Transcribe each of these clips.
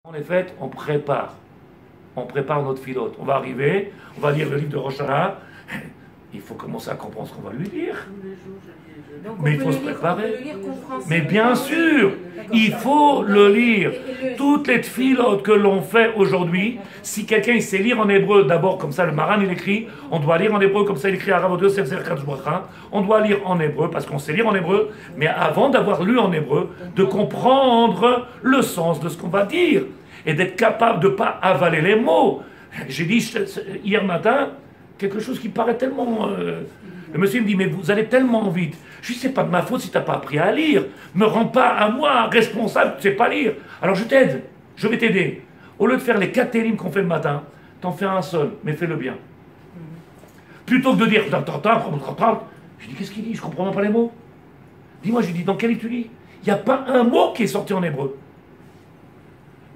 On est fait, on prépare. On prépare notre filote. On va arriver, on va lire le livre de Rosh Hashanah. Il faut commencer à comprendre ce qu'on va lui dire. Mais il faut se préparer. Mais bien sûr, il faut le lire. Toutes les tfilotes que l'on fait aujourd'hui, si quelqu'un sait lire en hébreu, d'abord comme ça le Maran il écrit, on doit lire en hébreu comme ça il écrit à Rav Yosef Zer Kaddish Bracha, on doit lire en hébreu parce qu'on sait lire en hébreu, mais avant d'avoir lu en hébreu, de comprendre le sens de ce qu'on va dire et d'être capable de ne pas avaler les mots. J'ai dit hier matin quelque chose qui paraît tellement... Le monsieur me dit, mais vous allez tellement vite. Je dis, c'est pas de ma faute si tu n'as pas appris à lire. Me rends pas à moi responsable, tu ne sais pas lire. Alors je t'aide, je vais t'aider. Au lieu de faire les 4 télim qu'on fait le matin, t'en fais un seul, mais fais-le bien. Plutôt que de dire, je dis, qu'est-ce qu'il dit? Je comprends même pas les mots. Dis-moi, je lui dis, dans quel livre tu lis? Il n'y a pas un mot qui est sorti en hébreu.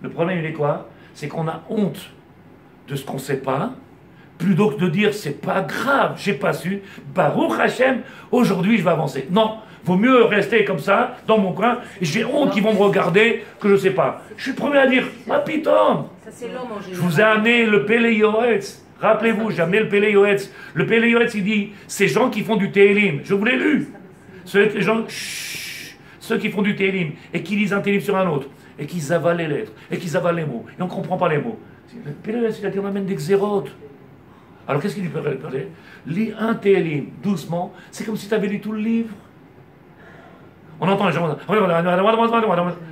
Le problème, il est quoi? C'est qu'on a honte de ce qu'on ne sait pas. Plutôt que de dire, c'est pas grave, j'ai pas su, Baruch Hashem, aujourd'hui je vais avancer. Non, vaut mieux rester comme ça, dans mon coin, et j'ai honte qu'ils vont me regarder, que je sais pas. Je suis le premier à dire, ah piton, je vous ai amené le Pele Yoetz. Rappelez-vous, j'ai amené le Pele Yoetz. Le Pele Yoetz, il dit, ces gens qui font du Télim, je vous l'ai lu. Ceux qui font du Télim, et qui lisent un Télim sur un autre, et qui avalent les lettres, et qui avalent les mots, et on ne comprend pas les mots. Le Pele Yoetz, il a dit, on amène des xérotes. Alors qu'est-ce qu'il lui parlait? Lis un télim, doucement, c'est comme si tu avais lu tout le livre. On entend les gens,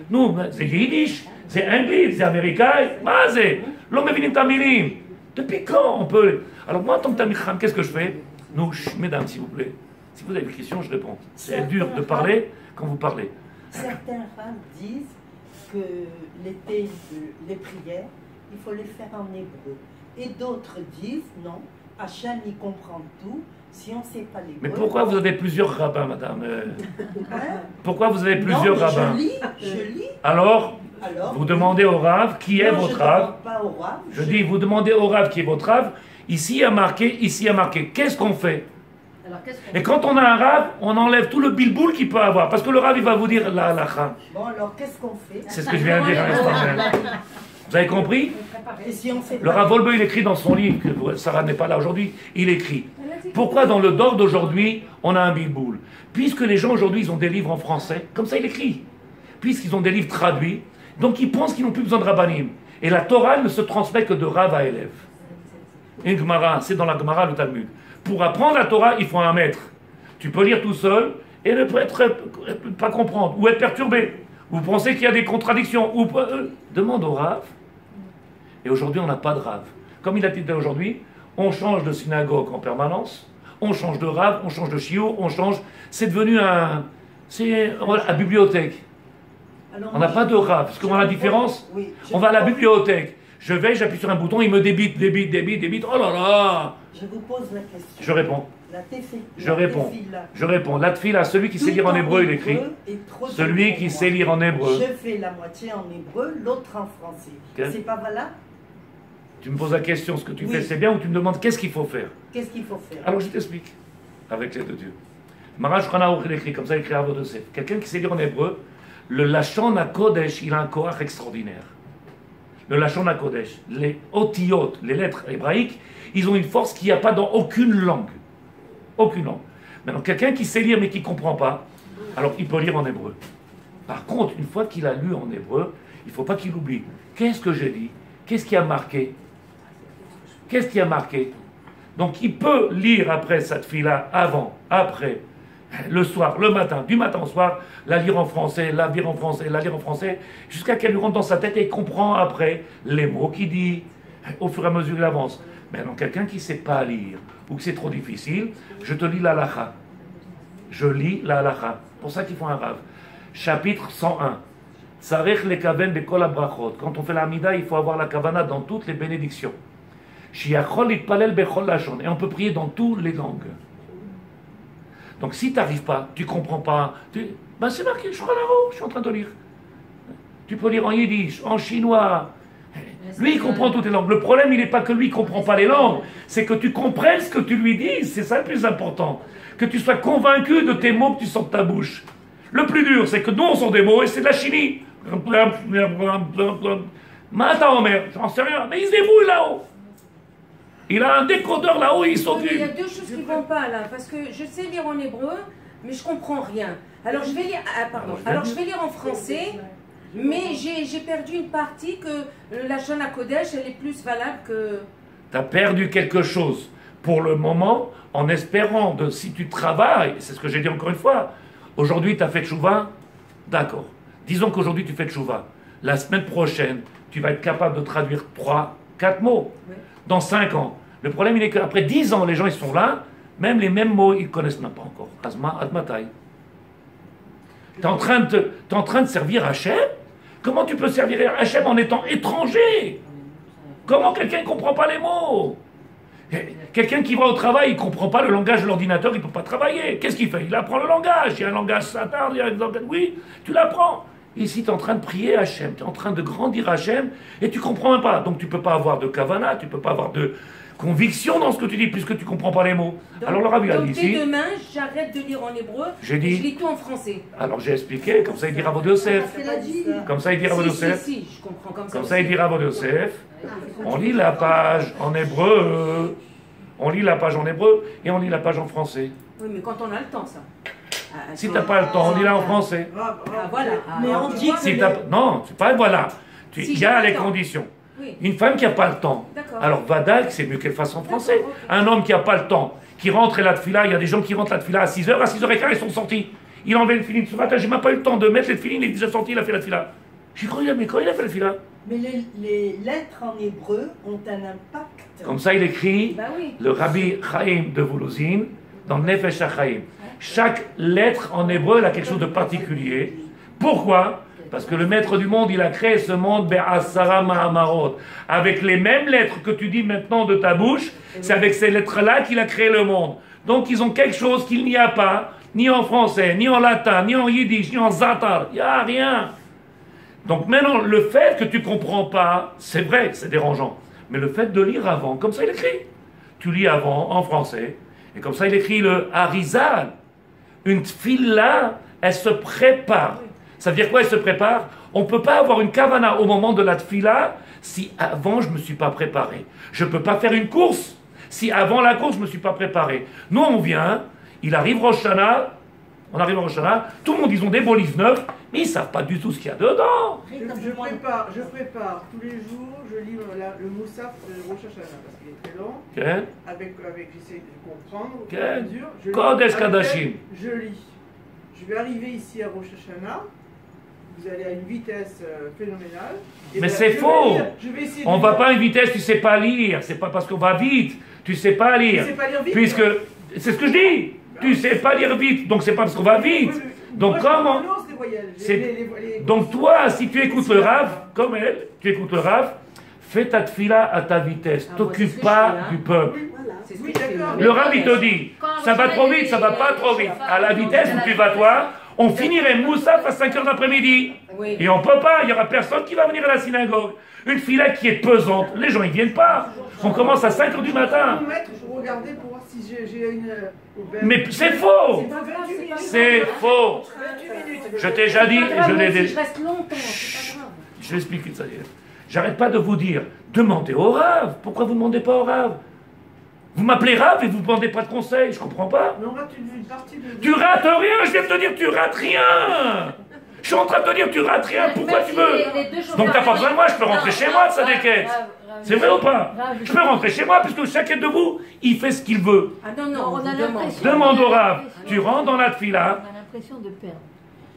nous, c'est yiddish, c'est anglais, c'est américain, c'est l'homme est tamilim. Depuis quand on peut... Alors moi, en tant que tamikham, qu'est-ce que je fais? Nous, mesdames, s'il vous plaît, si vous avez des questions, je réponds. C'est dur de parler quand vous parlez. Certains femmes disent que les prières, il faut les faire en hébreu. Et d'autres disent, non, Hachem y comprend tout, si on ne sait pas l'hébreu... Mais pourquoi vous avez plusieurs rabbins, madame? Pourquoi vous avez plusieurs rabbins? Je lis. Alors, vous demandez au Rav qui est votre Rav. Je dis, vous demandez au Rav qui est votre Rav. Ici, il y a marqué. Qu'est-ce qu'on fait? Et quand on a un Rav, on enlève tout le bilboul qu'il peut avoir. Parce que le Rav, il va vous dire la halakha. Bon, alors qu'est-ce qu'on fait? C'est ce que je viens de dire à l'instant même. Vous avez compris? Le Rav Wolbe, il écrit dans son livre, que Sarah n'est pas là aujourd'hui, il écrit pourquoi dans le Dor d'aujourd'hui, on a un bilboul? Puisque les gens aujourd'hui, ils ont des livres en français, comme ça il écrit. Puisqu'ils ont des livres traduits, donc ils pensent qu'ils n'ont plus besoin de rabbanim. Et la Torah ne se transmet que de Rav à élève. Une Gemara, c'est dans la Gemara, le Talmud. Pour apprendre la Torah, il faut un maître. Tu peux lire tout seul et ne pas comprendre, ou être perturbé. Vous pensez qu'il y a des contradictions, ou demande au Rav. Et aujourd'hui, on n'a pas de Rav. Comme il a dit aujourd'hui, on change de synagogue en permanence, on change de Rav, on change de shiur, on change... C'est devenu la bibliothèque. Alors, on n'a pas de Rav. Parce qu'on a la différence, oui, on va à la bibliothèque. Je vais, j'appuie sur un bouton, il me débite. Oh là là! Je vous pose la question. Je réponds. Je réponds. La tfila, celui qui sait lire en hébreu, il écrit. Celui qui sait lire en hébreu. Je fais la moitié en hébreu, l'autre en français. Okay. C'est pas valable? Tu me poses la question, ce que tu fais c'est bien, ou tu me demandes qu'est-ce qu'il faut faire? Qu'est-ce qu'il faut faire? Alors je t'explique, avec l'aide de Dieu. Maran Shulchan il écrit, comme ça il écrit à Rav Yosef. Quelqu'un qui sait lire en hébreu, le Lashon HaKodesh, il a un koach extraordinaire. Le Lashon HaKodesh, les otiyot, les lettres hébraïques, ils ont une force qu'il n'y a pas dans aucune langue. Aucune langue. Maintenant, quelqu'un qui sait lire mais qui ne comprend pas, alors il peut lire en hébreu. Par contre, une fois qu'il a lu en hébreu, il ne faut pas qu'il oublie. Qu'est-ce que j'ai dit? Qu'est-ce qui a marqué? Qu'est-ce qui a marqué? Donc il peut lire après cette fille-là, avant, après, le soir, le matin, du matin au soir, la lire en français, la lire en français, la lire en français, jusqu'à qu'elle lui rentre dans sa tête et il comprend après les mots qu'il dit, au fur et à mesure qu'il avance. Mais non, quelqu'un qui ne sait pas lire, ou que c'est trop difficile, je te lis la halakha. Je lis la halakha. Pour ça qu'il faut un Rav. Chapitre 101. Tzarech lekaven bekol habrachot. Quand on fait la Hamida, il faut avoir la kavana dans toutes les bénédictions. Shiachol itpalel bechol lashon. Et on peut prier dans toutes les langues. Donc si tu n'arrives pas, tu ne comprends pas, c'est marqué, je suis en train de lire. Tu peux lire en yiddish, en chinois. Lui, il comprend toutes les langues. Le problème, il n'est pas que lui, il ne comprend pas les langues. C'est que tu comprennes ce que tu lui dis. C'est ça le plus important. Que tu sois convaincu de tes mots que tu sors de ta bouche. Le plus dur, c'est que nous, on sort des mots et c'est de la chimie. Mata Omer, j'en sais rien, mais il se débrouille là-haut. Il a un décodeur là-haut, il Il y s'occupe. a deux choses qui ne vont pas là, parce que je sais lire en hébreu, mais je comprends rien. Alors je vais lire, Alors je vais lire en français, mais j'ai perdu une partie que la Shana Kodesh, elle est plus valable que... Tu as perdu quelque chose pour le moment, en espérant de si tu travailles, c'est ce que j'ai dit encore une fois, aujourd'hui tu as fait tchouva, d'accord. Disons qu'aujourd'hui tu fais tchouva. La semaine prochaine, tu vas être capable de traduire 3, 4 mots. Oui. Dans 5 ans. Le problème, il est qu'après 10 ans, les gens, ils sont là, même les mêmes mots, ils ne connaissent même pas encore. Asma, Admatai. Tu es en train de servir Hachem? Comment tu peux servir Hachem en étant étranger? Comment quelqu'un ne comprend pas les mots? Quelqu'un qui va au travail, il ne comprend pas le langage de l'ordinateur, il ne peut pas travailler. Qu'est-ce qu'il fait? Il apprend le langage. Il y a un langage Satan, il y a un langage... Oui, tu l'apprends. Ici, tu es en train de prier Hachem, tu es en train de grandir Hachem, et tu ne comprends même pas. Donc tu ne peux pas avoir de kavana, tu ne peux pas avoir de conviction dans ce que tu dis, puisque tu ne comprends pas les mots. Donc, alors le rabbi a dit dès ici... demain, j'arrête de lire en hébreu, J'ai dit... je lis tout en français. Alors j'ai expliqué, comme ça il dit Rav Yosef. Comme ça il dit Rav Yosef. Si, je comprends comme ça. Comme ça il dit Rav Yosef. On lit la page en hébreu. On lit la page en hébreu et on lit la page en français. Oui, mais quand on a le temps, ça. Si t'as pas le temps, on lit la en français. Ah, voilà. Mais on dit que... Si non, c'est pas voilà. Si Il y j'ai a pas les le temps. conditions. Oui. Une femme qui n'a pas le temps. D'accord. Alors Vadak, c'est mieux qu'elle fasse en français. D'accord, ok. Un homme qui n'a pas le temps, qui rentre et la tefila, il y a des gens qui rentrent la tefila à 6h, à 6h15 ils sont sortis. Il enlève le filin ce matin, j'ai même pas eu le temps de mettre le filin, il est déjà sorti, il a fait la tefila. J'ai cru, mais quand il a fait la tefila? Mais les lettres en hébreu ont un impact. Comme ça il écrit, Bah oui. le Rabbi Chaim de Voulouzine, dans Nefesh HaChaim. Chaque lettre en hébreu elle a quelque chose de particulier. Pourquoi? Parce que le maître du monde, il a créé ce monde Be'asara Mahamarot. Avec les mêmes lettres que tu dis maintenant de ta bouche, c'est avec ces lettres-là qu'il a créé le monde. Donc ils ont quelque chose qu'il n'y a pas, ni en français, ni en latin, ni en yiddish, ni en zatar. Il n'y a rien. Donc maintenant, le fait que tu ne comprends pas, c'est vrai, c'est dérangeant. Mais le fait de lire avant, comme ça il écrit. Tu lis avant en français, et comme ça il écrit le Harizal. Une tfila, elle se prépare. Ça veut dire quoi, elle se prépare? On ne peut pas avoir une kavana au moment de la tfila si avant je ne me suis pas préparé. Je ne peux pas faire une course si avant la course je ne me suis pas préparé. Nous on vient, il arrive Rosh Hashanah, on arrive à Rosh Hashanah, tout le monde ils ont des bolifs neufs, mais ils ne savent pas du tout ce qu'il y a dedans. Je prépare tous les jours, je lis le Moussaf de Rosh Hashanah parce qu'il est très long. Okay. J'essaie de comprendre. Okay. Je Kodesh lis, Kadashim. Je lis. Je vais arriver ici à Rosh Hashanah. Vous allez à une vitesse phénoménale. Et mais c'est faux. On ne va pas à une vitesse, tu ne sais pas lire. C'est pas parce qu'on va vite, tu ne sais pas lire. Tu sais pas lire vite. Puisque, c'est ce que je dis. Tu ne sais pas lire vite, donc c'est pas parce qu'on va vite. Donc moi, comment Donc toi, si tu écoutes le Rav, comme elle, tu écoutes le Rav, fais ta tfila à ta vitesse. T'occupe pas du peuple. Oui, d'accord. Le Rav, il te dit, ça va trop vite, ça va pas trop vite. À la vitesse où tu vas toi, on finirait Moussaf à 5h d'après-midi. Oui. Et on peut pas, il y aura personne qui va venir à la synagogue. Une fila qui est pesante, les gens ils viennent pas. On commence à 5h du matin. Je regardais pour voir si j'ai une... Mais c'est faux. C'est faux. Je t'ai déjà dit, et je l'ai Si déjà... je reste longtemps, c'est pas grave. Je l'explique, ça y est. J'arrête pas de vous dire, demandez au Rav. Pourquoi vous ne demandez pas au Rav? Vous m'appelez Rav et vous ne demandez pas de conseils, je comprends pas. Mais on rate une partie de... Tu rates rien, je viens de te dire, tu rates rien. Je suis en train de te dire, tu rates rien, pourquoi tu veux? Donc t'as pas besoin de moi, je peux rentrer chez moi de sa déquête. C'est vrai ou pas? Je peux rentrer chez moi, puisque chacun de vous, il fait ce qu'il veut. Ah non, non, On a l'impression... Demande au Rav, tu rentres dans la tfila. On a l'impression de perdre.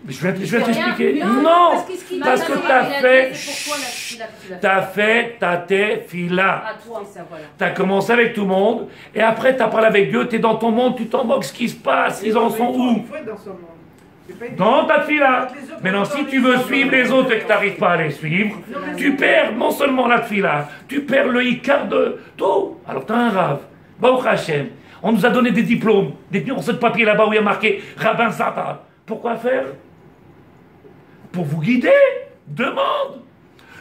Je vais t'expliquer. Non, Non, parce parce que t'as fait ta tefila. À toi, ça, voilà. T'as commencé avec tout le monde, et après t'as parlé avec Dieu, t'es dans ton monde, tu t'en moques ce qui se passe, ils en sont où? Il faut être dans ce monde. C'est pas une- Dans ta tefila. Maintenant, si tu veux suivre les autres et que t'arrives pas à les suivre, tu perds non seulement la tefila, tu perds le icard de tout. Alors t'as un Rav, Baruch Hashem, on nous a donné des diplômes, des morceaux de papier là-bas où il y a marqué Rabbin Zata. Pourquoi faire? Pour vous guider. Demande.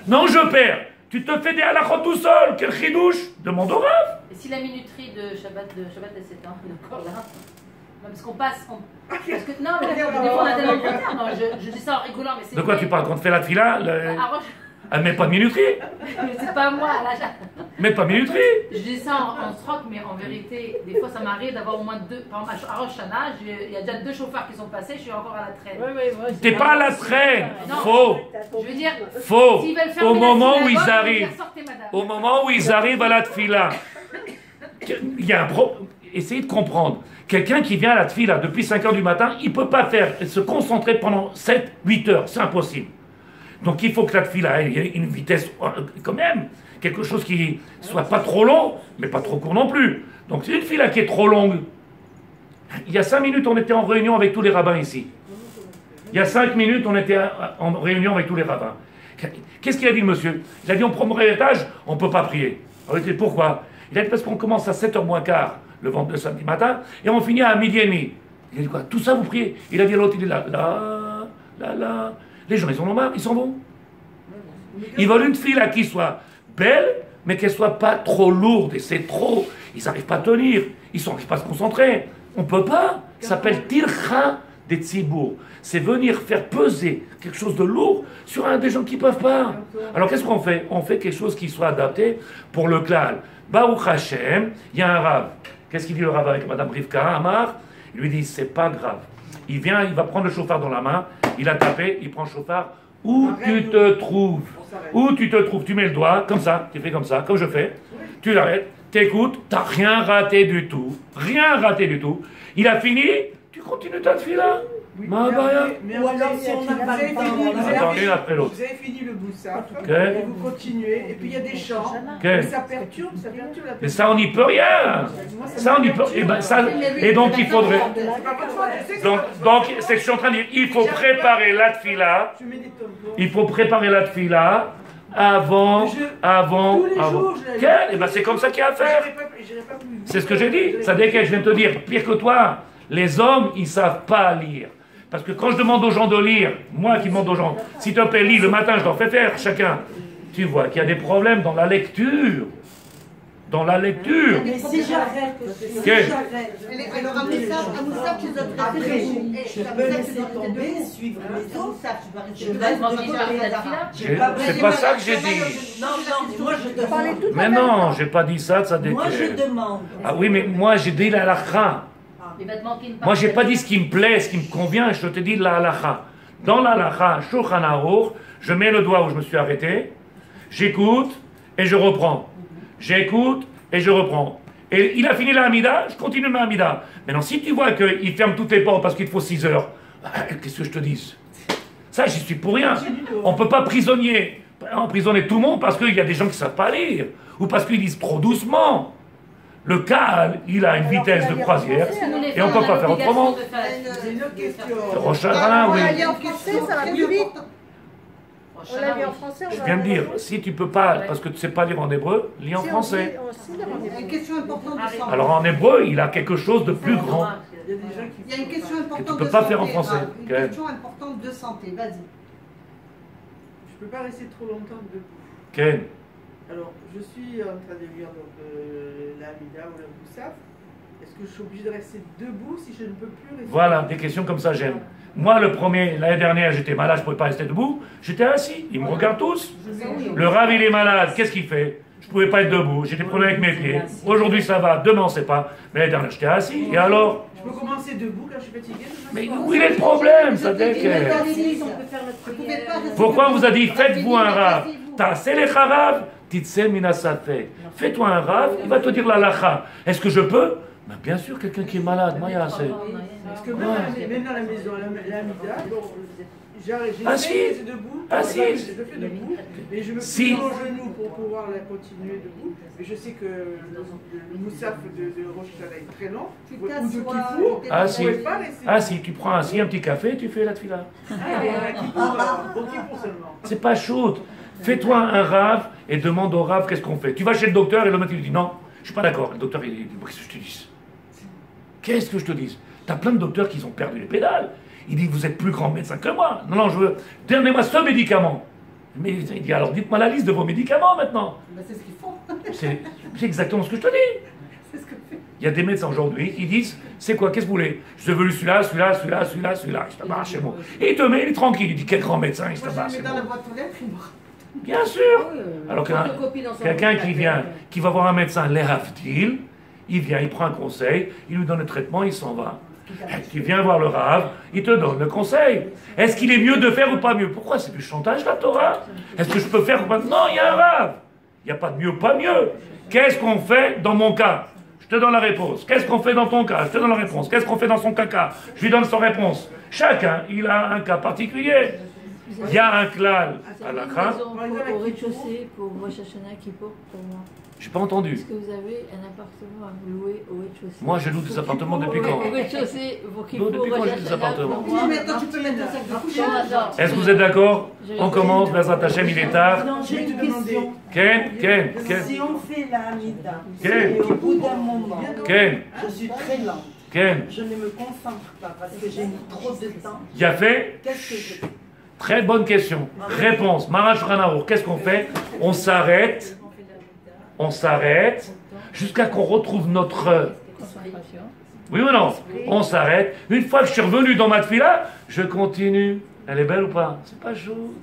Non, je perds. Tu te fais des halachot tout seul. Quel chidouche? Demande au Rav. Et si la minuterie de Shabbat elle s'éteint, d'accord là? Non, parce qu'on passe. Parce que, non, mais des fois on a tellement de retard. Non, je dis ça en rigolant, mais c'est. De quoi vrai. tu parles? Quand tu fais la tefila À Rosh- Elle met pas de minuterie. C'est pas moi, là. Met pas de minuterie. Je dis ça en stroke, mais en vérité, des fois ça m'arrive d'avoir au moins deux. Par exemple, à Rosh Hashanah, il y a déjà 2 chauffeurs qui sont passés, je suis encore à la traîne. T'es pas à la traîne. Non. Faux. Je veux dire, Faux. s'ils veulent faire Au la moment où synagogue, ils je vais arrivent, dire, sortez, madame. au moment où ils arrivent à la tfila, il y a un essayez de comprendre. Quelqu'un qui vient à la tfila depuis 5 heures du matin, il ne peut pas se concentrer pendant 7-8 heures. C'est impossible. Donc il faut que la tfila ait une vitesse quand même. Quelque chose qui soit pas trop long, mais pas trop court non plus. Donc c'est une fila qui est trop longue. Il y a 5 minutes, on était en réunion avec tous les rabbins ici. Il y a 5 minutes, on était en réunion avec tous les rabbins. Qu'est-ce qu'il a dit le monsieur? Il a dit, au premier étage, on ne peut pas prier. Alors, il a dit, pourquoi? Il a dit, parce qu'on commence à 7h moins quart le samedi matin, et on finit à 12h30. Il a dit quoi? Tout ça, vous priez? Il a dit, l'autre, il est là. Les gens, ils en ont marre, ils s'en vont. Ils veulent une fila qui soit belle, mais qu'elle soit pas trop lourde, et c'est trop. Ils n'arrivent pas à tenir, ils n'arrivent pas à se concentrer. On ne peut pas. Ça s'appelle tircha des tzibour. C'est venir faire peser quelque chose de lourd sur des gens qui ne peuvent pas. Alors qu'est-ce qu'on fait? On fait quelque chose qui soit adapté pour le klal. Baruch Hashem, il y a un rave. Qu'est-ce qu'il dit le rave avec Madame Rivka Amar? Il lui dit, c'est pas grave. Il vient, il va prendre le chauffard dans la main, il a tapé, il prend le chauffard. Où tu te trouves? Où tu te trouves? Tu mets le doigt, comme ça, tu fais comme ça, comme je fais. Tu l'arrêtes, t'écoutes, t'as rien raté du tout. Rien raté du tout. Il a fini, tu continues ta fila. Ou alors, si on n'a pas le temps, l'une après l'autre. Vous avez fini le boussard, Ok. et vous continuez, et puis il y a des chants, et ça perturbe la personne. Mais ça, on n'y peut rien. Ça, on n'y peut. Et donc, il faudrait. Donc, c'est ce que je suis en train de dire. Il faut préparer la tfila. Je mets des tampons. Il faut préparer la tfila avant. Tous les jours, je l'ai- Et ben, c'est comme ça qu'il y a à faire. J'irai pas plus vite. C'est ce que j'ai dit. Ça dès que je viens de te dire, pire que toi, les hommes, ils savent pas lire. Parce que quand je demande aux gens de lire, moi qui demande aux gens, s'il te plaît, lis le matin, je leur fais faire chacun. Tu vois qu'il y a des problèmes dans la lecture. Dans la lecture. Mais si j'arrête, Alors, à Moussa, tu dois te rester je peux laisser tomber, suivre les autres. Je Tu vas reste de demander à la côté. fila. C'est pas ça que j'ai dit. Non, moi je demande. Mais non, j'ai pas dit ça, ça Moi je déteste. demande. Ah oui, mais moi j'ai dit la halakha. Il va te manquer une Moi, j'ai partie. pas dit ce qui me plaît, ce qui me convient, je te dis la halakha. Dans la halakha, Shulchan Aruch, je mets le doigt où je me suis arrêté, j'écoute et je reprends. J'écoute et je reprends. Et il a fini la Hamida, je continue ma Hamida. Maintenant, si tu vois qu'il ferme toutes les portes parce qu'il te faut 6 heures, qu'est-ce que je te dis? Ça, j'y suis pour rien. On ne peut pas emprisonner tout le monde parce qu'il y a des gens qui ne savent pas lire, ou parce qu'ils lisent trop doucement. Le Kaal, il a une vitesse de croisière, et on ne peut pas faire autrement. J'ai une autre question. Rosh Hashanah, oui. On l'a lu en français, ça va plus vite. On l'a lu en français, on Je va viens de dire, si tu peux pas, parce que tu ne sais pas lire en hébreu, lis en français. Une question importante de santé. Alors en hébreu, il a quelque chose de plus grand. Il y a des gens qui. Il y a une question Que importante tu de peux santé. pas faire en français. Ralph. Une Quelle? question importante de santé, vas-y. Je peux pas rester trop longtemps debout. Ken, Alors, je suis en train de lire donc l'Amida ou le Moussaf. Est-ce que je suis obligé de rester debout si je ne peux plus rester? voilà, des questions comme ça j'aime. Moi, l'année dernière, j'étais malade, je ne pouvais pas rester debout, j'étais assis. Ils me regardent tous. Le Rav, il est malade, qu'est-ce qu'il fait? Je ne pouvais pas être debout, j'ai des problèmes avec mes pieds. Aujourd'hui, ça va, demain, on ne sait pas. Mais l'année dernière, j'étais assis, et alors? Je peux commencer debout quand je suis fatigué? Mais où est le problème, ça Dans que... l'église, On peut faire notre vous pouvez prière. pas rester Pourquoi on debout. vous a dit, faites-vous un Rav? Asseyez-vous. T'as les Rav, titse minasafé. Fais-toi un Rav, il va te dire la lacha. Est-ce que je peux? Ben, bien sûr, quelqu'un qui est malade, moi, il y a assez. Parce que même dans la maison, l'Amida, j'ai Assis. essayé de rester debout. Assis. Je le fais debout. Et je me Si. plie au genou pour pouvoir la continuer debout. Mais je sais que le Moussaf de Rosh Hashanah est très long. Tu Ou de t'assois, Kippour. tu Ah, Je si. ne pouvais pas rester. Ah si, tu prends un petit café, tu fais la tefila. Pour Kippour seulement. C'est pas chaud. Fais-toi un Rav et demande au Rav qu'est-ce qu'on fait. Tu vas chez le docteur et le médecin lui dit non, je suis pas d'accord. Le docteur il dit qu'est-ce que je te dis? Qu'est-ce que je te dis? T'as plein de docteurs qui ont perdu les pédales. Il dit vous êtes plus grand médecin que moi. Non, non, je veux. Donnez-moi ce médicament. Mais il dit alors dites-moi la liste de vos médicaments maintenant. Ben, c'est ce qu'ils font. C'est exactement ce que je te dis. C'est ce que fait. Il y a des médecins aujourd'hui qui disent c'est quoi, qu'est-ce que vous voulez? Je veux celui-là, celui-là, celui-là, celui-là, celui-là. Il se tabarre chez moi. Et il te met, il est tranquille. Il dit quel grand médecin, il se Moi, je tabarre le chez mets dans moi. la boîte aux lettres, il me Bien sûr. Alors quelqu'un qui vient, qui va voir un médecin, les Havdil, il vient, il prend un conseil, il lui donne le traitement, il s'en va. Tu viens voir le Rav, il te donne le conseil. Est-ce qu'il est mieux de faire ou pas mieux? Pourquoi c'est du chantage la Torah? Est-ce que je peux faire ou pas? Non, il y a un Rav. Il n'y a pas de mieux ou pas mieux. Qu'est-ce qu'on fait dans mon cas? Je te donne la réponse. Qu'est-ce qu'on fait dans ton cas? Je te donne la réponse. Qu'est-ce qu'on fait dans son caca? Je lui donne son réponse. Chacun, il a un cas particulier. Il y a un klal à la crainte. Au rez-de-chaussée pour Rosh Hashanah qui porte pour moi. J'ai pas entendu. Est-ce que vous avez un appartement à louer au rez-de-chaussée? Moi, je loue des appartements depuis quand? Au rez-de-chaussée, pour qu'il Non, depuis quand j'ai des appartements? Oui, mais attends, tu peux mettre un sac de couchage. Est-ce que vous êtes d'accord? On commence, Bezrat Hashem, il est tard. Non, j'ai une question. Ken. Si on fait la Hamida, Ken. et au bout d'un moment, Ken. je suis très lente, Ken. je ne me concentre pas parce que j'ai mis trop de temps, Il a fait? qu'est-ce que je fais? Très bonne question. Réponse. Marash Ranaour, qu'est-ce qu'on fait? On s'arrête jusqu'à qu'on retrouve notre... Oui ou non? On s'arrête. Une fois que je suis revenu dans ma tefila, je continue. Elle est belle ou pas? C'est pas chaud.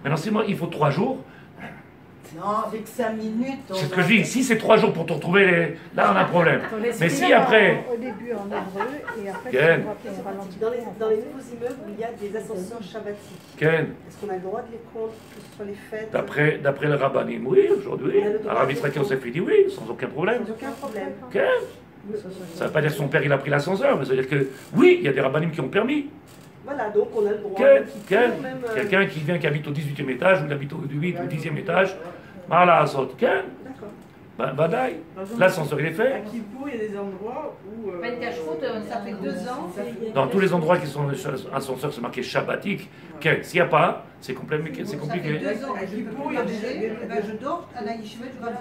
Maintenant, si moi, il faut 3 jours. Non, avec 5 minutes. C'est ce que je dis. Si c'est 3 jours pour te retrouver, là, on a un problème. Mais si après... Au début en hébreu et après Ken. on ralentit. Dans les nouveaux immeubles, il y a des ascenseurs shabbatiques. Ken. Est-ce qu'on a le droit de les prendre, que ce soit les fêtes? D'après le rabbinim, oui, aujourd'hui. Arabe Israël, on s'est fait dire oui, sans aucun problème. Sans aucun problème. Ken. Ça ne veut pas dire que son père il a pris l'ascenseur, mais ça veut dire que oui, il y a des rabbinim qui ont permis. Voilà, donc on a le droit. Quelqu'un qui vient, qui habite au 18e étage, ou il habite au 8 ou 10e étage, voilà, saute. Ken. Badaï. L'ascenseur il est fait. À Kippour, il y a des endroits où. Pas de cache-foot, Ça fait 2 ans. Dans tous les endroits qui sont ascenseurs, c'est marqué shabbatique. Ken. S'il n'y a pas, c'est compliqué. Ça fait 2 ans à Kippour, je dors à la Yeshiva du Rav.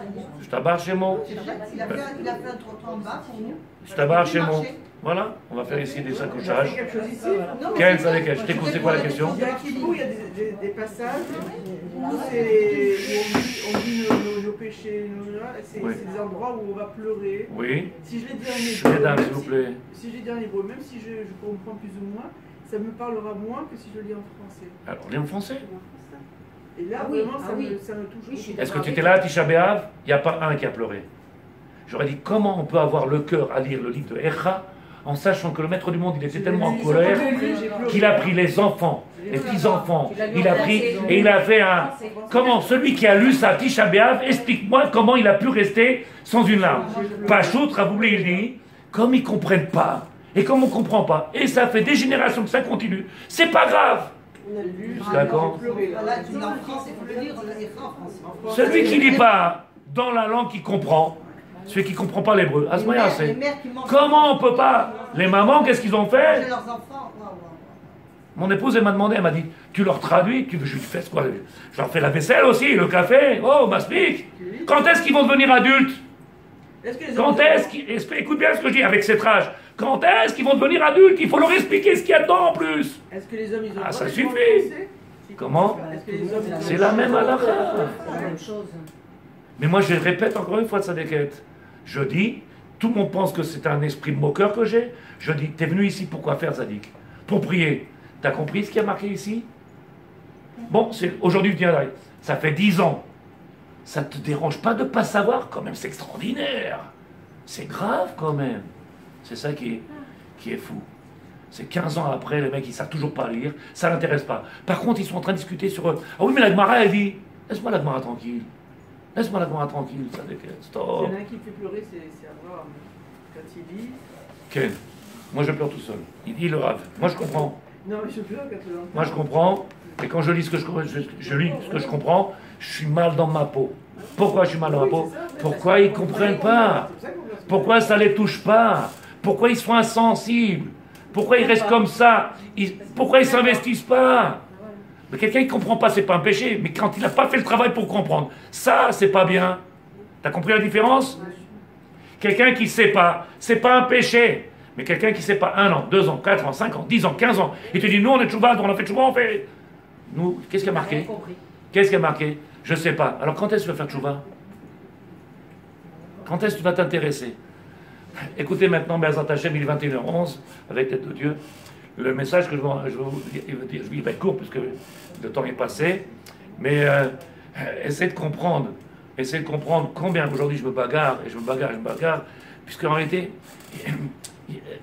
Je tabarre chez moi. Il a fait un trottoir en bas pour nous. Je tabarre chez moi. Voilà, on va faire ici des accouchages. quelque chose ici. Ken, ça avec elle. Je t'écoute, c'est quoi la question? Il y a à Kippour, il y a des passages où on dit nos péchés, c'est des endroits où on va pleurer. Oui. Si je l'ai dit en hébreu, Mesdames, s'il vous plaît. Si je l'ai dit en hébreu, même si je comprends plus ou moins, ça me parlera moins que si je lis en français. Alors, lis en français. Et là, vraiment, ça me touche. Est-ce que tu étais là à Tisha B'Av? Il n'y a pas un qui a pleuré. J'aurais dit, comment on peut avoir le cœur à lire le livre de Echa en sachant que le maître du monde, il était tellement en colère qu'il a pris les enfants, les petits-enfants, il a pris et il a fait un... Comment celui qui a lu ça à Tisha B'Av, explique-moi comment il a pu rester sans une larme. Pachout, Raboublé, il dit, comme ils ne comprennent pas, et comme on ne comprend pas, et ça fait des générations que ça continue, c'est pas grave. D'accord. Celui qui ne lit pas dans la langue qu'il comprend, celui qui ne comprend pas l'hébreu, Asmaya, c'est comment on peut pas. Les mamans, qu'est-ce qu'ils ont fait? Mon épouse, elle m'a demandé, elle m'a dit, tu leur traduis, tu veux, je lui fais quoi? Je leur fais la vaisselle aussi, le café, oh, m'explique. Quand est-ce qu'ils vont devenir adultes? Quand est-ce qu'ils... Écoute bien ce que je dis avec cet âge. Quand est-ce qu'ils vont devenir adultes? Il faut leur expliquer ce qu'il y a dedans en plus. Est-ce que les hommes, ils ont ça suffit. Comment? C'est la même halakha. Mais moi, je répète encore une fois de sa déquête. Je dis, tout le monde pense que c'est un esprit moqueur que j'ai. Je dis, t'es venu ici pourquoi faire, Zadik? Pour prier. T'as compris ce qui a marqué ici? Bon, aujourd'hui, ça fait 10 ans. Ça ne te dérange pas de ne pas savoir? Quand même, c'est extraordinaire. C'est grave quand même. C'est ça qui est fou. C'est 15 ans après, les mecs, ils ne savent toujours pas lire. Ça ne l'intéresse pas. Par contre, ils sont en train de discuter sur eux. Ah oui, mais la Gemara, elle dit, laisse-moi la Gemara tranquille. Laisse-moi la Gemara tranquille. Ça stop. Il y en a un qui fait pleurer, c'est Abraham. Quand il lit... Ken, moi je pleure tout seul. Il dit le Rav. Moi je comprends. Non, mais je pleure quand tu l'entends. Moi je comprends. Et quand je lis ce que je lis ce que je comprends, je suis mal dans ma peau. Pourquoi je suis mal dans ma peau? Pourquoi ils ne comprennent pas? Pourquoi ça ne les touche pas? Pourquoi ils sont insensibles? Pourquoi ils restent comme ça? Pourquoi ils ne s'investissent pas? Mais quelqu'un qui ne comprend pas, c'est pas un péché. Mais quand il n'a pas fait le travail pour comprendre, ça, c'est pas bien. T'as compris la différence? Quelqu'un qui ne sait pas, c'est pas un péché. Mais quelqu'un qui ne sait pas 1 an, 2 ans, 4 ans, 5 ans, 10 ans, 15 ans, et te dit, nous on est tchouba, on a fait tchouba, on fait... Nous, qu'est-ce qui a marqué? Qu'est-ce qui a marqué? Je ne sais pas. Alors quand est-ce que tu vas faire tchouba? Quand est-ce que tu vas t'intéresser? Écoutez maintenant, Bezrat Hashem, il est 21h11, avec l'aide de Dieu. Le message que je vais vous dire, il va être court, puisque le temps est passé. Mais essaie de comprendre. Essaie de comprendre combien aujourd'hui je me bagarre, et je me bagarre, puisqu'en réalité,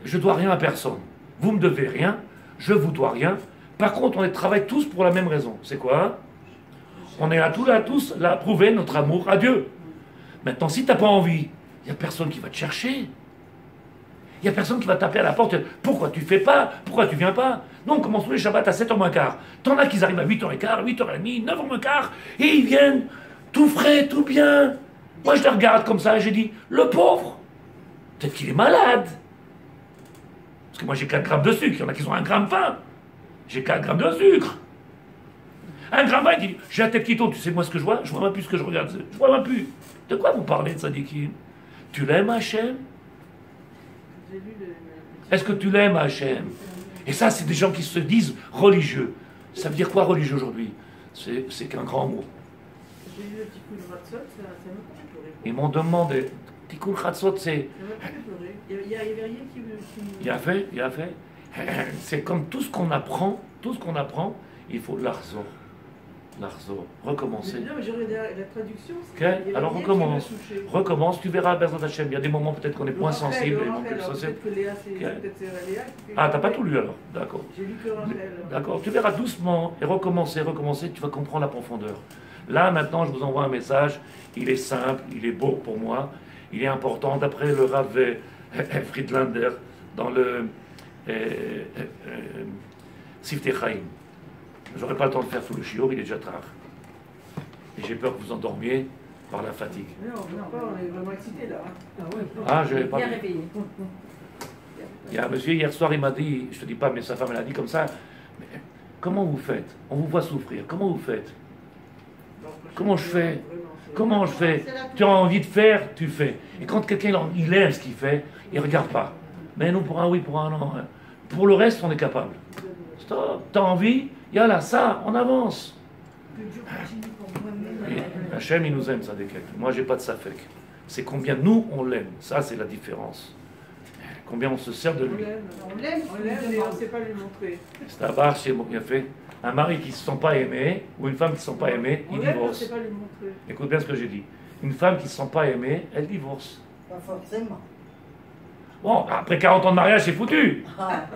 je dois rien à personne. Vous me devez rien, je vous dois rien. Par contre, on travaille tous pour la même raison. C'est quoi? On est là tous à prouver notre amour à Dieu. Maintenant, si tu n'as pas envie, il n'y a personne qui va te chercher. Il n'y a personne qui va taper à la porte. Pourquoi tu fais pas? Pourquoi tu viens pas? Non, on commence tous les Shabbats à 7h moins quart. T'en as qui arrivent à 8h15, 8h30, 9h moins quart, et ils viennent tout frais, tout bien. Moi, je les regarde comme ça et j'ai dit, le pauvre, peut-être qu'il est malade. Parce que moi, j'ai 4 grammes de sucre. Il y en a qui ont 1 gramme 20. J'ai 4 grammes de sucre. 1 gramme 20, il dit, j'ai la tête qui tourne. Tu sais, moi, ce que je vois même plus ce que je regarde. Je vois même plus. De quoi vous parlez de Sadikim? Tu l'aimes, Hachem? Est-ce que tu l'aimes, Hachem? Et ça, c'est des gens qui se disent religieux. Ça veut dire quoi, religieux, aujourd'hui? C'est qu'un grand mot. J'ai eu le tikkun ratzot, ça m'a fait pleurer. Ils m'ont demandé. Tikkun ratzot, c'est. Ça m'a fait pleurer. Il y avait rien qui me. Il a fait. C'est comme tout ce qu'on apprend, il faut l'arzo, recommencer. Mais non, mais j'aurais la traduction. Okay. Alors recommence, tu verras, Bezrat Hashem. Il y a des moments peut-être qu'on est moins sensible, des moments plus sensibles. Ah, t'as pas tout lu alors? D'accord. J'ai lu que Rachel. D'accord, tu verras doucement et recommencer, tu vas comprendre la profondeur. Là, maintenant, je vous envoie un message. Il est simple, il est beau pour moi. Il est important, d'après le Rav Friedlander, dans le Siftei Chaim. J'aurai pas le temps de faire tout le shiur, il est déjà tard. Et j'ai peur que vous endormiez par la fatigue. Non, on est vraiment excités là. Ah, je n'avais pas Bien vu. réveillé. Il y a un monsieur hier soir, il m'a dit, je te dis pas, mais sa femme elle a dit comme ça, mais comment vous faites? On vous voit souffrir, comment vous faites? Comment je fais? Comment je fais? Tu as envie de faire, tu fais. Et quand quelqu'un il aime ce qu'il fait, il ne regarde pas. Mais nous, pour un oui, pour un non. Pour le reste, on est capable. Stop, t'as envie? Yallah, ça, on avance. Et Hachem, il nous aime, ça décale. Moi, j'ai pas de safek. C'est combien nous, on l'aime. Ça, c'est la différence. Combien on se sert de lui. On l'aime, mais on ne sait pas lui montrer. C'est un bar chez moi, il a fait. Un mari qui ne se sent pas aimé, ou une femme qui ne se sent pas aimée, il divorce. On ne sait pas lui montrer. Écoute bien ce que j'ai dit. Une femme qui ne se sent pas aimée, elle divorce. Pas forcément. Bon, après 40 ans de mariage, c'est foutu. Ah.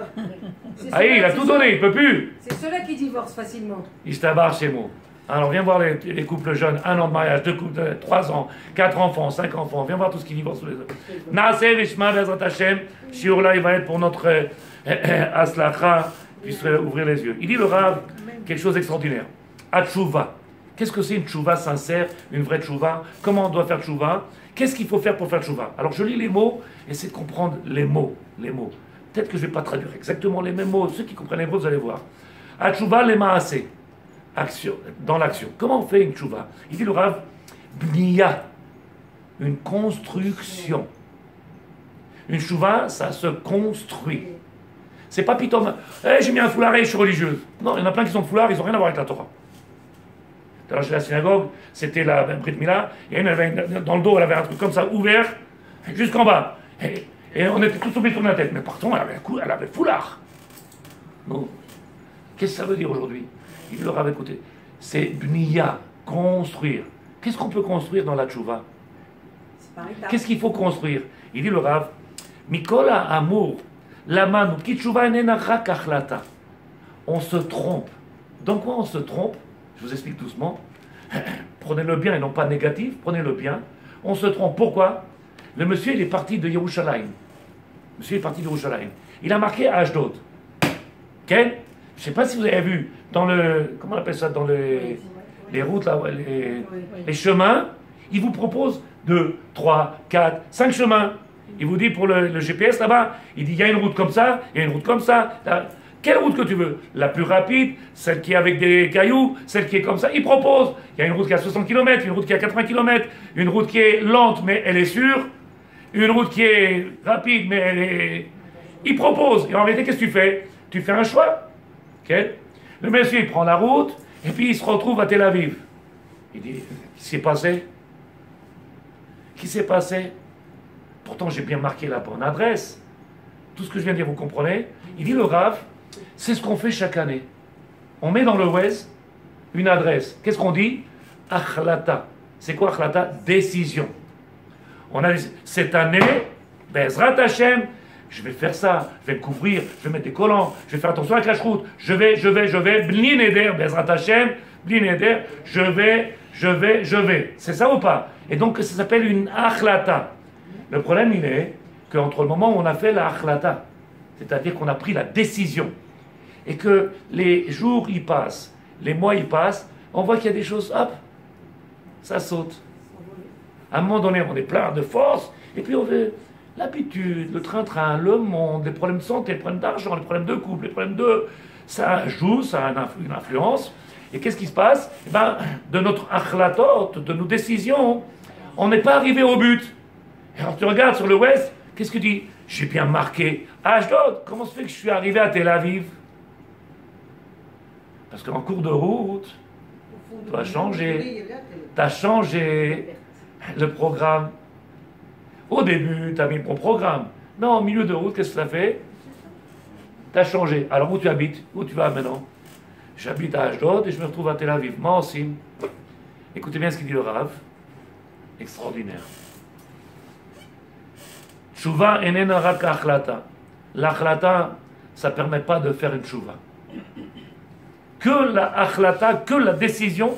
Ah, il a tout donné, il ne peut plus. C'est ceux-là qui divorcent facilement. Il se tabarre chez moi. Alors viens voir les couples jeunes, 1 an de mariage, 2 couples de 3 ans, 4 enfants, 5 enfants. Viens voir tout ce qui divorce tous les autres. Naaseh Vishma Bezrat Hashem, shiur là il va être pour notre aslacha, puisse ouvrir les yeux. Il dit le Rav quelque chose d'extraordinaire. Atchouva. Qu'est-ce que c'est une tchouva sincère, une vraie tchouva? Comment on doit faire tchouva? Qu'est-ce qu'il faut faire pour faire tchouva? Alors je lis les mots, essayez de comprendre les mots. Peut-être que je ne vais pas traduire exactement les mêmes mots. Ceux qui comprennent les mots, vous allez voir. Atchouva les maaseh. Action, dans l'action. Comment on fait une tchouva? Il dit le Rav, bniya, une construction. Une tchouva, ça se construit. C'est pas pitom, j'ai mis un foulard et je suis religieuse. Non, il y en a plein qui sont foulards, ils n'ont rien à voir avec la Torah. Alors chez la synagogue, c'était la Brit Mila, et dans le dos, elle avait un truc comme ça, ouvert, jusqu'en bas. Et on était tous tombés sur la tête. Mais pardon, elle avait foulard. Non. Qu'est-ce que ça veut dire aujourd'hui? Il leur avait écouté. C'est bniya, construire. Qu'est-ce qu'on peut construire dans la tchouva? Qu'est-ce qu'il faut construire? Il dit le Rav, Mikola amour, lamanu, ki tchouva enena rak achlata. On se trompe. Dans quoi on se trompe? Je vous explique doucement. Prenez le bien et non pas négatif, prenez le bien. On se trompe. Pourquoi? Le monsieur, il est parti de Yerushalayim. Monsieur est parti de Yerushalayim. Il a marqué à Ashdod. Quel? Je ne sais pas si vous avez vu dans le, comment on appelle ça, dans les routes, là, les chemins, il vous propose 2, 3, 4, 5 chemins. Il vous dit pour le GPS là-bas, il dit il y a une route comme ça, il y a une route comme ça. Quelle route que tu veux? La plus rapide, celle qui est avec des cailloux, celle qui est comme ça. Il propose. Il y a une route qui a 60 km, une route qui a 80 km, une route qui est lente mais elle est sûre, une route qui est rapide mais elle est... Il propose. Et en réalité, qu'est-ce que tu fais? Tu fais un choix. Okay. Le monsieur, il prend la route, et puis il se retrouve à Tel Aviv. Il dit, qu'est-ce qui s'est passé? Qu'est-ce qui s'est passé? Pourtant, j'ai bien marqué la bonne adresse. Tout ce que je viens de dire, vous comprenez? Il dit, le Rav, c'est ce qu'on fait chaque année. On met dans le Waze, une adresse. Qu'est-ce qu'on dit? Achlata. C'est quoi achlata? Décision. On a cette année, Bezrat Hashem, je vais faire ça, je vais me couvrir, je vais mettre des collants, je vais faire attention à la cache-route, je vais, bli neder, Bezrat Hashem, bli neder, je vais. C'est ça ou pas? Et donc ça s'appelle une achlata. Le problème il est qu'entre le moment où on a fait la achlata, c'est-à-dire qu'on a pris la décision, et que les jours y passent, les mois y passent, on voit qu'il y a des choses, hop, ça saute. À un moment donné, on est plein de force, et puis on veut l'habitude, le train-train, le monde, les problèmes de santé, les problèmes d'argent, les problèmes de couple, les problèmes de... Ça joue, ça a une influence. Et qu'est-ce qui se passe? Eh ben, de notre achlatot, de nos décisions, on n'est pas arrivé au but. Et alors tu regardes sur le ouest, qu'est-ce que tu dis? J'ai bien marqué Ashdod. Comment se fait que je suis arrivé à Tel Aviv? Parce qu'en cours de route, tu as changé. Tu as changé le programme. Au début, tu as mis le bon programme. Mais en milieu de route, qu'est-ce que ça fait? Tu as changé. Alors où tu habites? Où tu vas maintenant? J'habite à Ashdod et je me retrouve à Tel Aviv. Moi aussi. Écoutez bien ce qu'il dit le Rav. Extraordinaire. Tshuva enena rak achlata. L'achlata, ça ne permet pas de faire une tshuva. Que la achlata, que la décision,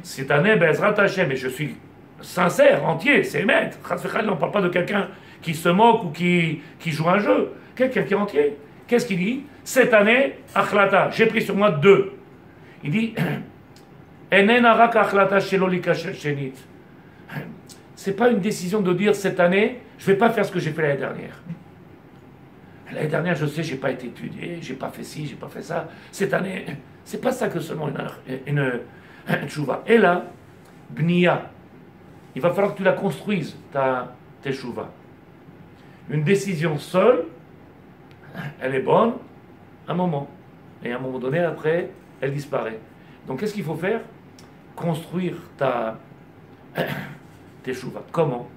cette année, Bezrat Hashem, et je suis sincère, entier, c'est maître. On ne parle pas de quelqu'un qui se moque ou qui joue un jeu. Quelqu'un qui est entier. Qu'est-ce qu'il dit? Cette année, achlata, j'ai pris sur moi 2. Il dit, enena rak achlata shelo likasher shenit. C'est pas une décision de dire cette année, je vais pas faire ce que j'ai fait l'année dernière. L'année dernière, je sais, j'ai pas été étudié, j'ai pas fait ci, j'ai pas fait ça. Cette année, c'est pas ça que seulement une tchouva. Et là, bnia, il va falloir que tu la construises, ta tchouva. Une décision seule, elle est bonne, un moment. Et à un moment donné, après, elle disparaît. Donc, qu'est-ce qu'il faut faire? Construire ta teshuvah. Comment?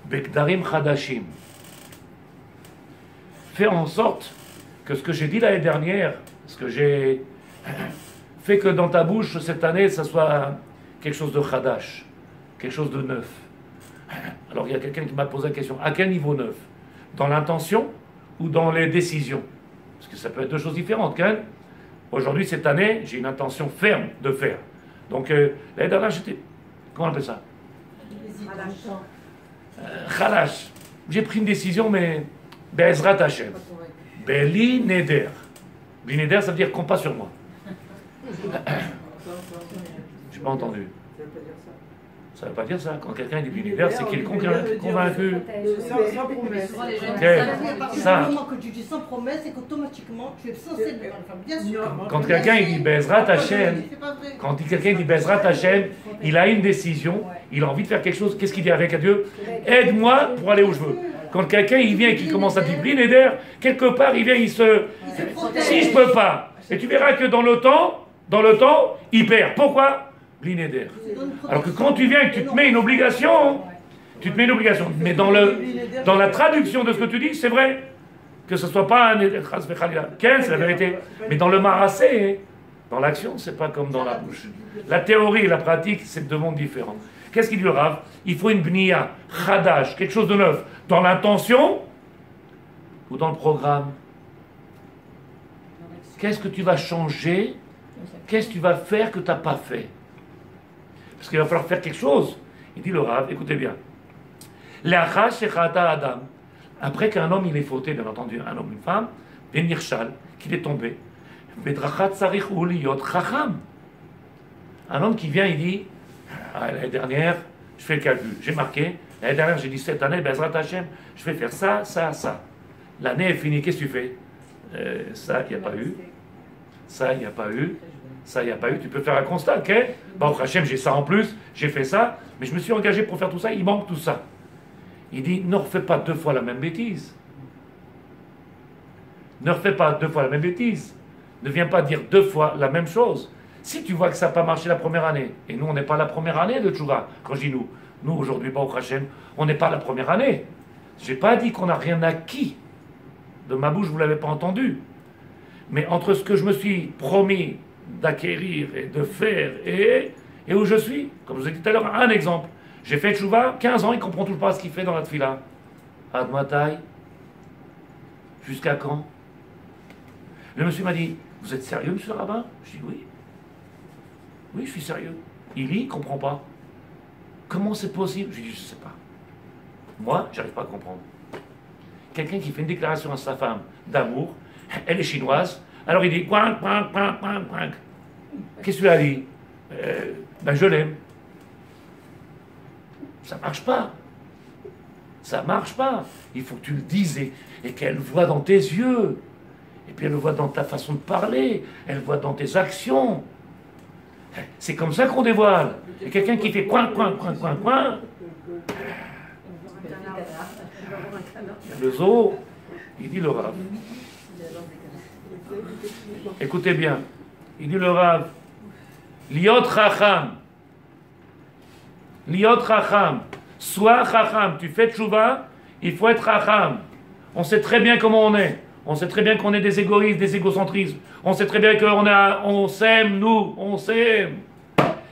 Bekdarim chadashim. Faire en sorte que ce que j'ai dit l'année dernière, ce que j'ai fait que dans ta bouche cette année, ça soit quelque chose de chadash, quelque chose de neuf. Alors, il y a quelqu'un qui m'a posé la question. À quel niveau neuf? Dans l'intention ou dans les décisions? Parce que ça peut être 2 choses différentes. Aujourd'hui, cette année, j'ai une intention ferme de faire. Donc, l'année dernière, j'étais... Comment on appelle ça? Khalash. J'ai pris une décision, mais... Be'ezrat Hashem. Beli neder. Beli neder, ça veut dire compte pas sur moi. J'ai pas entendu. Ça ne veut pas dire ça. Quand quelqu'un dit Beli c'est qu'il est convaincu. Sans promesse. Ça. Quand tu dis sans promesse, c'est qu'automatiquement tu es censé devenir une femme. Bien sûr. Quand quelqu'un dit Bezrat Hashem, quand quelqu'un dit Bezrat Hashem, il a une décision, il a envie de faire quelque chose. Qu'est-ce qu'il dit avec Dieu? Aide-moi pour aller où je veux. Quand quelqu'un il vient et qu'il commence à dire Blinéder, quelque part il vient, il se. Si je peux pas. Et tu verras que dans le temps, il perd. Pourquoi? Blinéder. Alors que quand tu viens et que tu te mets une obligation, Mais dans la traduction de ce que tu dis, c'est vrai. Que ce ne soit pas un Ken, c'est la vérité. Mais dans le marassé, dans l'action, c'est pas comme dans la bouche. La théorie et la pratique, c'est 2 mondes différents. Qu'est-ce qu'il dit le Rav? Il faut une bnia, chadash, quelque chose de neuf. Dans l'intention ou dans le programme? Qu'est-ce que tu vas changer? Qu'est-ce que tu vas faire que tu n'as pas fait? Parce qu'il va falloir faire quelque chose. Il dit le Rav, écoutez bien. Adam. Après qu'un homme il est fauté, bien entendu, un homme, une femme, qu'il est tombé. Un homme qui vient, il dit, l'année dernière, je fais le calcul, j'ai marqué, l'année dernière j'ai dit cette année, Bezrat Hashem, je vais faire ça, ça, ça. L'année est finie, qu'est-ce que tu fais? Ça, il n'y a pas eu. Ça, il n'y a pas eu. Ça, il n'y a pas eu. Tu peux faire un constat, ok? Baruch Hashem, j'ai ça en plus, j'ai fait ça, mais je me suis engagé pour faire tout ça, il manque tout ça. Il dit, ne refais pas 2 fois la même bêtise. Ne refais pas 2 fois la même bêtise. Ne viens pas dire 2 fois la même chose. Si tu vois que ça n'a pas marché la première année, et nous, on n'est pas la première année de Tchouva, quand je dis nous aujourd'hui, Baruch Hashem, on n'est pas la première année. Je n'ai pas dit qu'on n'a rien acquis. De ma bouche, vous ne l'avez pas entendu. Mais entre ce que je me suis promis d'acquérir et de faire et où je suis. Comme je vous ai dit tout à l'heure, un exemple. J'ai fait Tchouva, 15 ans, il ne comprend toujours pas ce qu'il fait dans la tfila. Admatai, jusqu'à quand? Le monsieur m'a dit, vous êtes sérieux, monsieur le rabbin? Je dis oui. Oui, je suis sérieux. Il lit, il ne comprend pas. Comment c'est possible? Je dis, je ne sais pas. Moi, j'arrive pas à comprendre. Quelqu'un qui fait une déclaration à sa femme d'amour, elle est chinoise, alors il dit, quang, quang, quang, quang, quang. Qu'est-ce que tu as dit? Ben je l'aime. Ça marche pas. Ça marche pas. Il faut que tu le dises et qu'elle voit dans tes yeux. Et puis elle le voit dans ta façon de parler. Elle le voit dans tes actions. C'est comme ça qu'on dévoile. Et quelqu'un qui fait coin, coin, coin, coin, coin. Le zoo, il dit le Rav. Écoutez bien. Il dit le Rav. Liot Chacham. Liot Chacham. Sois Chacham. Tu fais tchouva, il faut être Chacham. On sait très bien comment on est. On sait très bien qu'on est des égoïstes, des égocentrismes. On sait très bien qu'on s'aime, nous, on s'aime.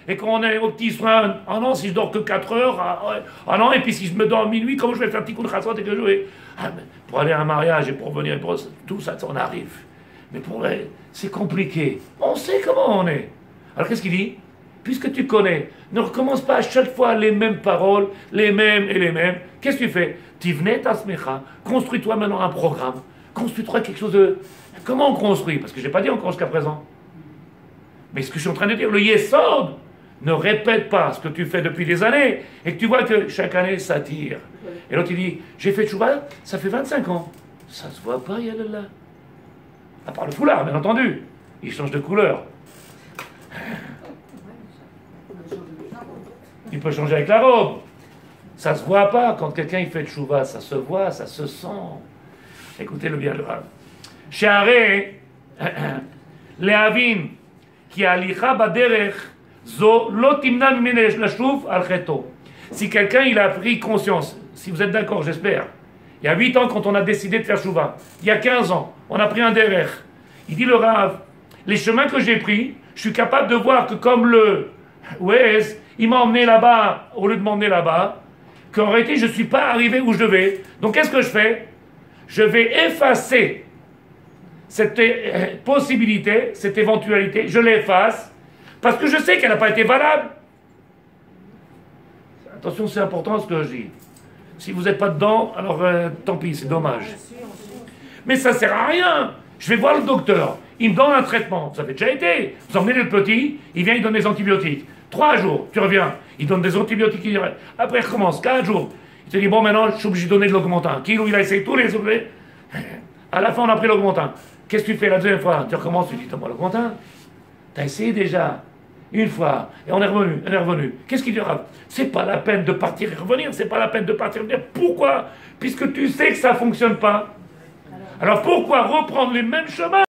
Et qu'on est au petit soin. Ah non, si je dors que 4 heures, ah non, et puis si je me dors à minuit, comment je vais faire un petit coup de chassot et que je vais. Pour aller à un mariage et pour venir, tout ça, on arrive. Mais pour c'est compliqué. On sait comment on est. Alors qu'est-ce qu'il dit? Puisque tu connais, ne recommence pas à chaque fois les mêmes paroles, les mêmes et les mêmes. Qu'est-ce que tu fais? Tivnet asmecha. Construis-toi maintenant un programme. Construis-toi quelque chose de... Comment on construit? Parce que je n'ai pas dit encore jusqu'à présent. Mais ce que je suis en train de dire, le yesod, ne répète pas ce que tu fais depuis des années et que tu vois que chaque année ça tire. Et l'autre il dit, j'ai fait tchouva, ça fait 25 ans. Ça se voit pas, yalala. À part le foulard, bien entendu. Il change de couleur. Il peut changer avec la robe. Ça se voit pas. Quand quelqu'un il fait tchouva, ça se voit, ça se sent. Écoutez-le bien, le Rav. She'arei le'avin ki alicha baderech zo lo timna mimene lashuv al cheto. Si quelqu'un il a pris conscience, si vous êtes d'accord, j'espère. Il y a 8 ans quand on a décidé de faire tchouva. Il y a 15 ans, on a pris un derech. Il dit le Rav, les chemins que j'ai pris, je suis capable de voir que comme le Wes, il m'a emmené là-bas au lieu de m'emmener là-bas, qu'en réalité je ne suis pas arrivé où je devais. Donc qu'est-ce que je fais? Je vais effacer cette possibilité, cette éventualité, je l'efface, parce que je sais qu'elle n'a pas été valable. Attention, c'est important ce que je dis. Si vous n'êtes pas dedans, alors tant pis, c'est dommage. Mais ça ne sert à rien. Je vais voir le docteur, il me donne un traitement. Vous avez déjà été. Vous emmenez le petit, il vient, il donne des antibiotiques. 3 jours, tu reviens, il donne des antibiotiques. Après, il recommence, 4 jours. Il te dit, bon, maintenant, je suis obligé de donner de l'augmentin. Kilo, il a essayé tous les autres. À la fin, on a pris l'augmentin. Qu'est-ce que tu fais la deuxième fois? Tu recommences, tu dis, donne-moi l'augmentin. Tu as essayé déjà. Une fois. Et on est revenu. Qu'est-ce qu'il dira? C'est pas la peine de partir et revenir. C'est pas la peine de partir et revenir. Pourquoi? Puisque tu sais que ça fonctionne pas. Alors pourquoi reprendre les mêmes chemins?